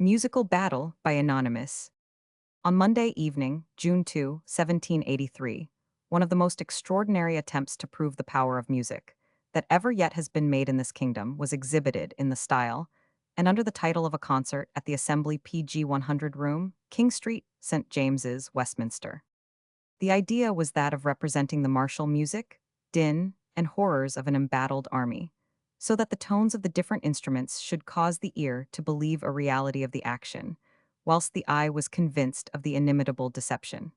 Musical Battle by Anonymous. On Monday evening, June 2, 1783, one of the most extraordinary attempts to prove the power of music that ever yet has been made in this kingdom was exhibited in the style and under the title of a concert at the Assembly PG 100 Room, King Street, St. James's, Westminster. The idea was that of representing the martial music, din, and horrors of an embattled army, so that the tones of the different instruments should cause the ear to believe a reality of the action, whilst the eye was convinced of the inimitable deception.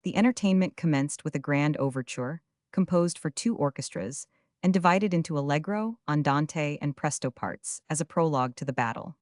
The entertainment commenced with a grand overture, composed for two orchestras, and divided into allegro, andante, and presto parts as a prologue to the battle.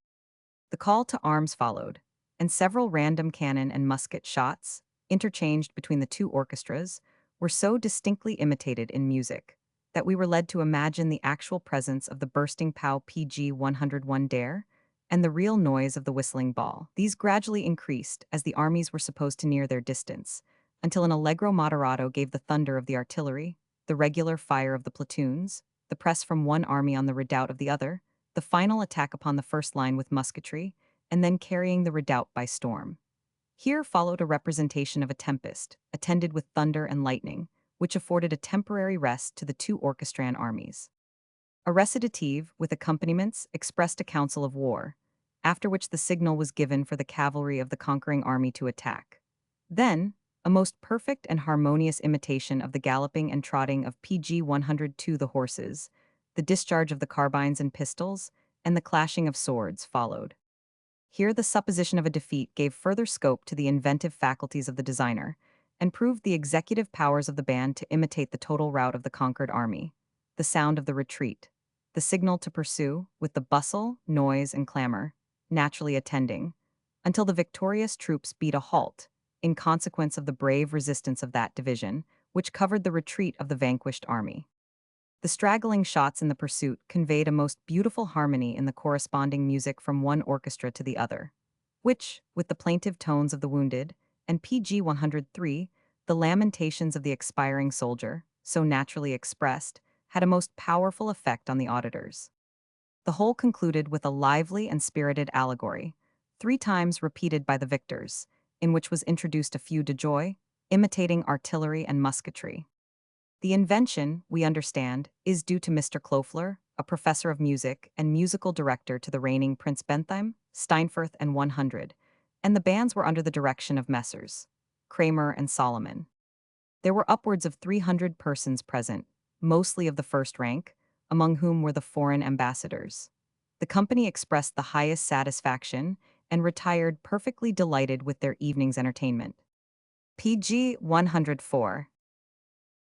The call to arms followed, and several random cannon and musket shots, interchanged between the two orchestras, were so distinctly imitated in music that we were led to imagine the actual presence of the bursting POW PG 101 dare and the real noise of the whistling ball. These gradually increased as the armies were supposed to near their distance, until an allegro moderato gave the thunder of the artillery, the regular fire of the platoons, the press from one army on the redoubt of the other, the final attack upon the first line with musketry, and then carrying the redoubt by storm. Here followed a representation of a tempest, attended with thunder and lightning, which afforded a temporary rest to the two orchestran armies. A recitative, with accompaniments, expressed a council of war, after which the signal was given for the cavalry of the conquering army to attack. Then, a most perfect and harmonious imitation of the galloping and trotting of PG 102 the horses, the discharge of the carbines and pistols, and the clashing of swords followed. Here the supposition of a defeat gave further scope to the inventive faculties of the designer, and proved the executive powers of the band to imitate the total rout of the conquered army, the sound of the retreat, the signal to pursue, with the bustle, noise, and clamor, naturally attending, until the victorious troops beat a halt, in consequence of the brave resistance of that division, which covered the retreat of the vanquished army. The straggling shots in the pursuit conveyed a most beautiful harmony in the corresponding music from one orchestra to the other, which, with the plaintive tones of the wounded, and PG 103, the lamentations of the expiring soldier, so naturally expressed, had a most powerful effect on the auditors. The whole concluded with a lively and spirited allegory, 3 times repeated by the victors, in which was introduced a feu de joie, imitating artillery and musketry. The invention, we understand, is due to Mr. Klofler, a professor of music and musical director to the reigning Prince Bentheim, Steinfurth, and 100, and the bands were under the direction of Messrs. Kramer and Solomon. There were upwards of 300 persons present, mostly of the first rank, among whom were the foreign ambassadors. The company expressed the highest satisfaction and retired perfectly delighted with their evening's entertainment. PG 104.